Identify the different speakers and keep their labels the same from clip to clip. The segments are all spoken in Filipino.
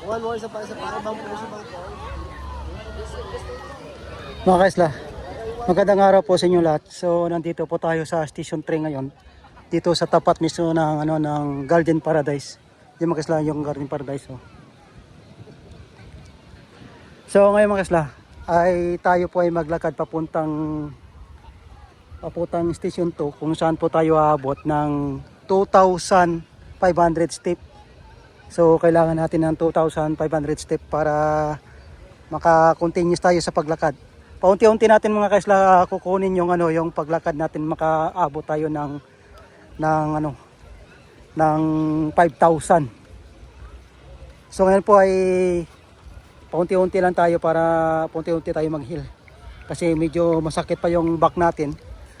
Speaker 1: One more, isa pa, ibang puso bang po.
Speaker 2: Mga kaisla, magandang araw po sa inyo lahat. So nandito po tayo sa Station 3 ngayon. Dito sa tapat mismo ng ng Garden Paradise. Yung mga kaisla, yung Garden Paradise. Oh. So ngayon mga kaisla, ay tayo po ay maglakad papuntang Station 2 kung saan po tayo aabot ng 2,500 step. So kailangan natin ng 2,500 step para maka-continuous tayo sa paglakad. Paunti-unti natin mga kaisla kukunin yung yung paglakad natin, makaabot tayo ng 5,000. So ngayon po ay paunti-unti lang tayo para paunti-unti tayo mag-heal. Kasi medyo masakit pa yung back natin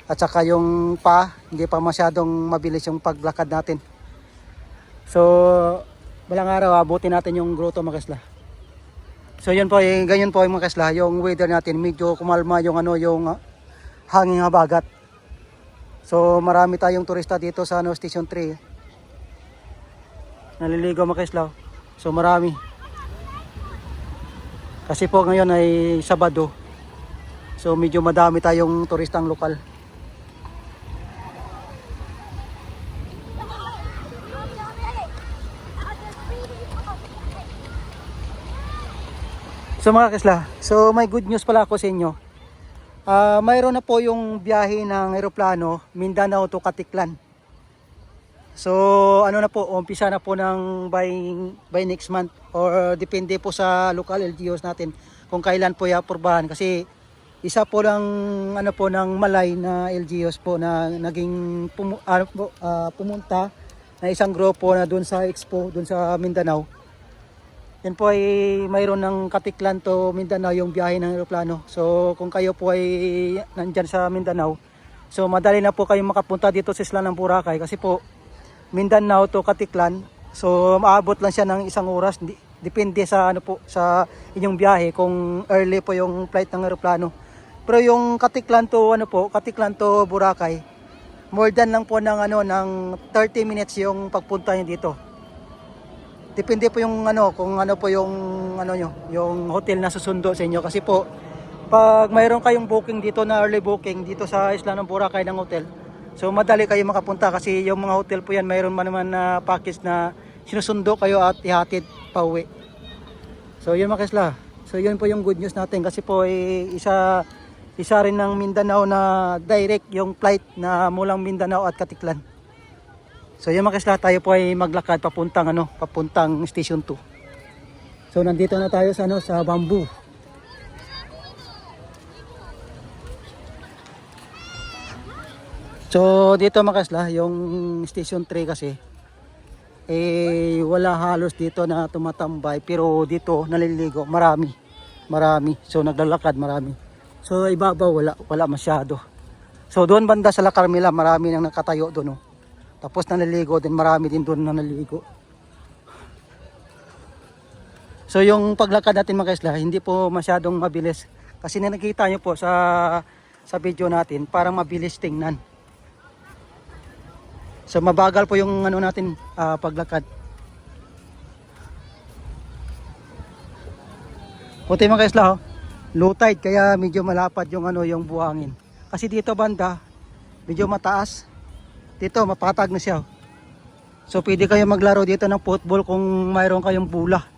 Speaker 2: at saka yung hindi pa masyadong mabilis yung paglakad natin. So balang araw abutin natin yung grotto mga kaisla. So yun po, ganyan po yung mga kaisla, yung weather natin, medyo kumalma yung yung hangin habagat. So marami tayong turista dito sa Station 3. Naliligo mga kaisla. So marami. Kasi po ngayon ay Sabado. So medyo madami tayong turistang lokal. So mga kaisla, so may good news pala ako sa inyo. Mayroon na po yung biyahe ng eroplano Mindanao to Caticlan. So ano na po, umpisa na po ng by next month or depende po sa local LGUs natin kung kailan po i-approbahan, kasi isa po ng ng Malay na LGUs po na naging pumunta na isang grupo na doon sa Expo doon sa Mindanao. Yan po ay mayroon ng Caticlan to Mindanao yung biyahe ng eroplano. So kung kayo po ay nandyan sa Mindanao, so madali na po kayong makapunta dito sa isla ng Boracay, kasi po Mindanao to Caticlan, so maabot lang siya ng 1 oras. Depende sa sa inyong biyahe kung early po yung flight ng eroplano. Pero yung Caticlan to Caticlan to Boracay, more than lang po ng ng 30 minutes yung pagpunta niyo dito. Depende po yung kung po yung nyo, yung hotel na susundo sa inyo, kasi po pag mayroon kayong booking dito na early booking dito sa isla ng Boracay ng hotel, so madali kayo makapunta kasi yung mga hotel po yan mayroon man naman na package na sinusundo kayo at ihatid pauwi. So yun mga kaisla, so yun po yung good news natin, kasi po isa rin ng Mindanao na direct yung flight na mulang Mindanao at Caticlan. So yun mga kaisla, tayo po ay maglakad papuntang papuntang Station 2. So nandito na tayo sa sa Bamboo. So dito mga kaisla, yung Station 3 kasi wala halos dito na tumatambay, pero dito naliligo marami. So naglalakad marami. So ibabaw wala masyado. So doon banda sa La Carmela marami nang nakatayo doon. Tapos naliligo din, marami din doon na naliligo. So yung paglakad natin mga kaisla, hindi po masyadong mabilis. Kasi nakikita nyo po sa video natin, parang mabilis tingnan. So mabagal po yung natin paglakad. Puti mga kaisla, low tide kaya medyo malapad yung yung buhangin. Kasi dito banda, medyo mataas. Dito mapatag na siya. So pwede kayo maglaro dito ng football kung mayroon kayong bula.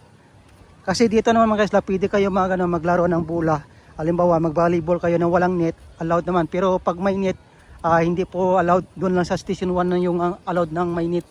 Speaker 2: Kasi dito naman mga kaisla, pwede kayo maglaro ng bula. Halimbawa mag-volleyball kayo ng walang net, allowed naman. Pero pag may net, hindi po allowed. Doon lang sa Station 1 na yung allowed ng may net.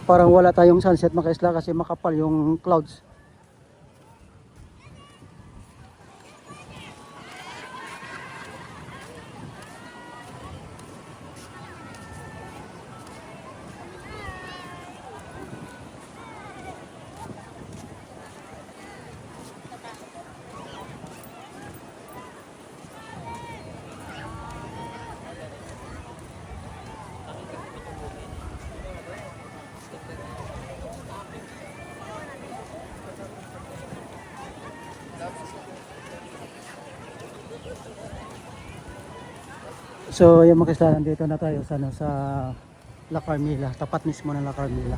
Speaker 2: Parang wala tayong sunset mga kaisla kasi makapal yung clouds. So yung mga kasalanan dito na tayo sa, ano, sa La Carmila, tapat mismo ng La Carmila.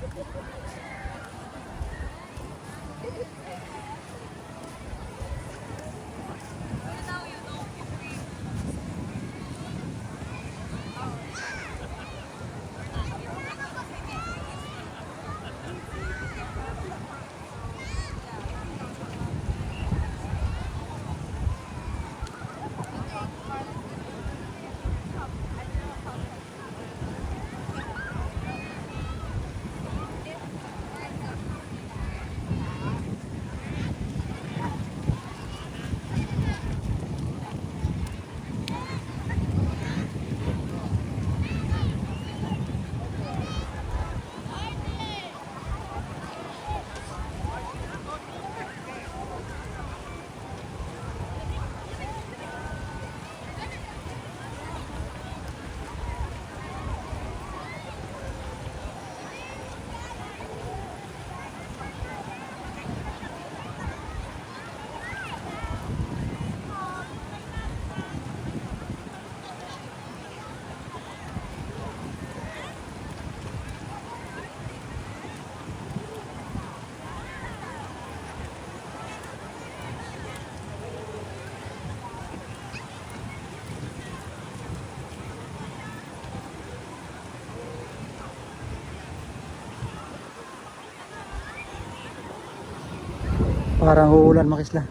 Speaker 2: Parang uulan makisla.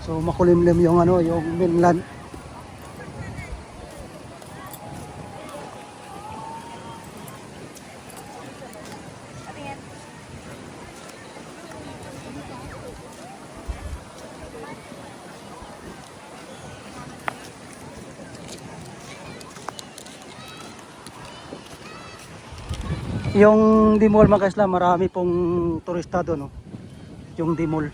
Speaker 2: So makulimlim yung ano, yung mainland. Yung Dimol mga kaisla, marami pong turista doon, no? Yung Dimol.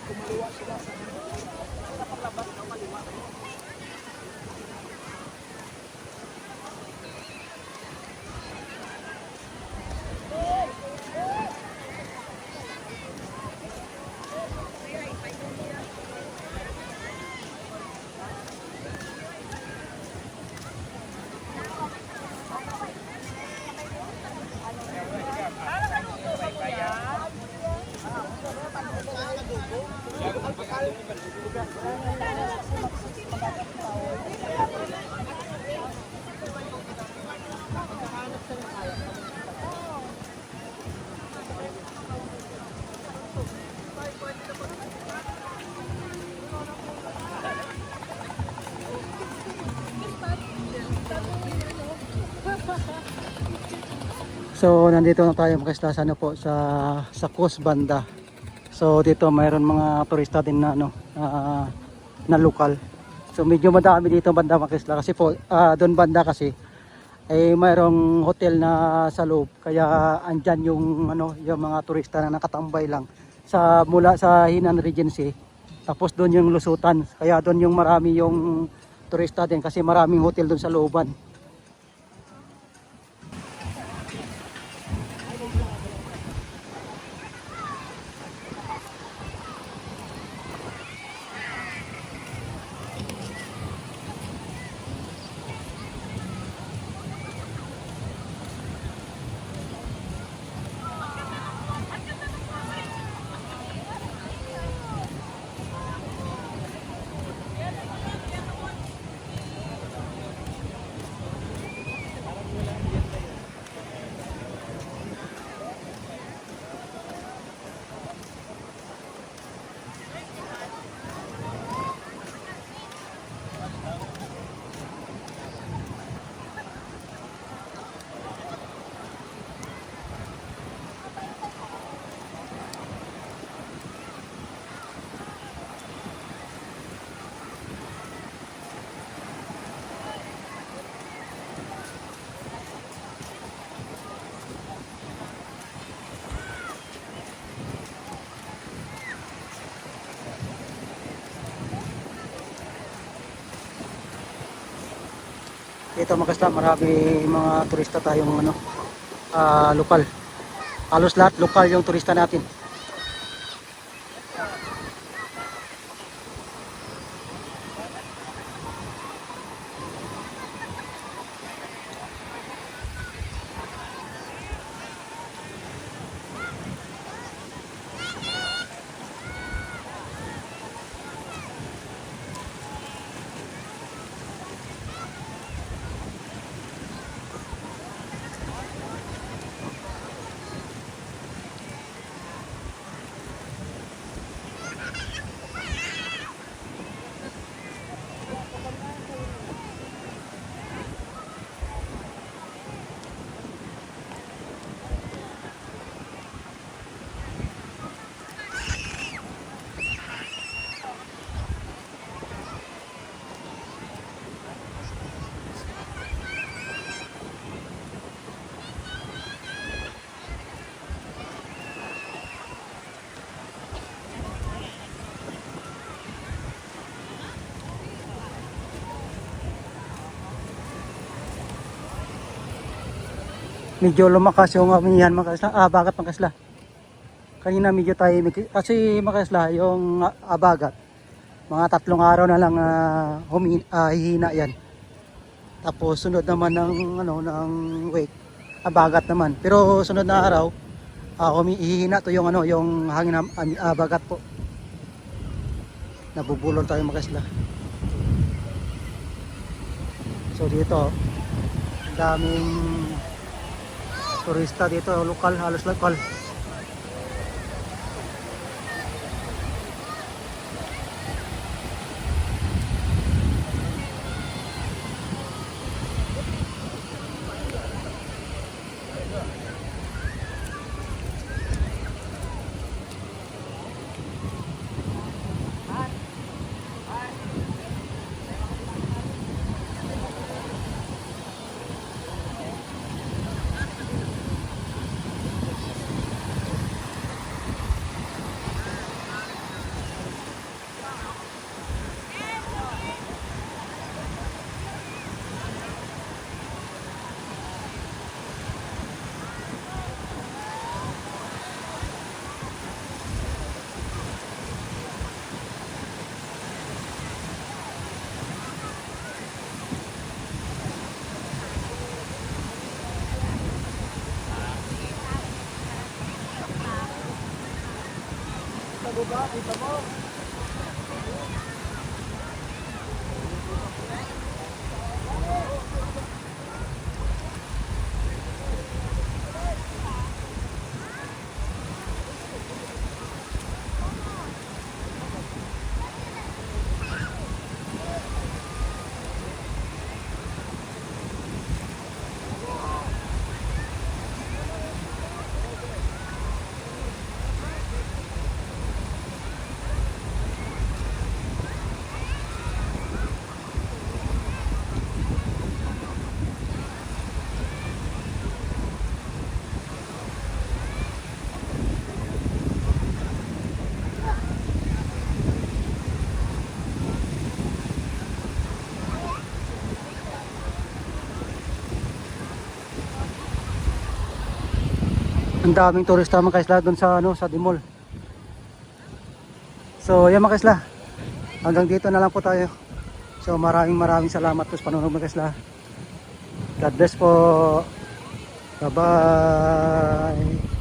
Speaker 1: Kumaliwa sila sa paglabas ng maliwa.
Speaker 2: So nandito na tayo mga isla sa ano po sa coast banda. So dito mayroon mga turista din na ano na lokal. So medyo madami dito banda mga isla kasi po doon banda kasi ay mayroong hotel na sa loob kaya andyan yung ano yung mga turista na nakatambay lang sa mula sa Hinan Regency. Tapos doon yung lusutan. Kaya doon yung marami yung turista din kasi maraming hotel doon sa looban. Dito mga kasla, marami mga turista tayong ano, lokal. Halos lahat lokal yung turista natin. Medyo lumakas yung amihan mga kasla, bagat mga kasla. Kanina medyo tayo kasi mga kasla yung bagat mga 3 araw na lang hihina yan. Tapos sunod naman ng ano ng wake bagat naman. Pero sunod na araw hihina to yung ano yung hangin bagat po. Nabubulol tayo mga kasla. So dito ang daming turista dito, lokal, halos lokal. Baba, kita mo. Ang daming turista mga kaisla doon sa ano, sa Dimol. So yan mga kaisla, hanggang dito na lang po tayo. So maraming salamat po sa panonood mga kaisla. God bless po. Bye bye.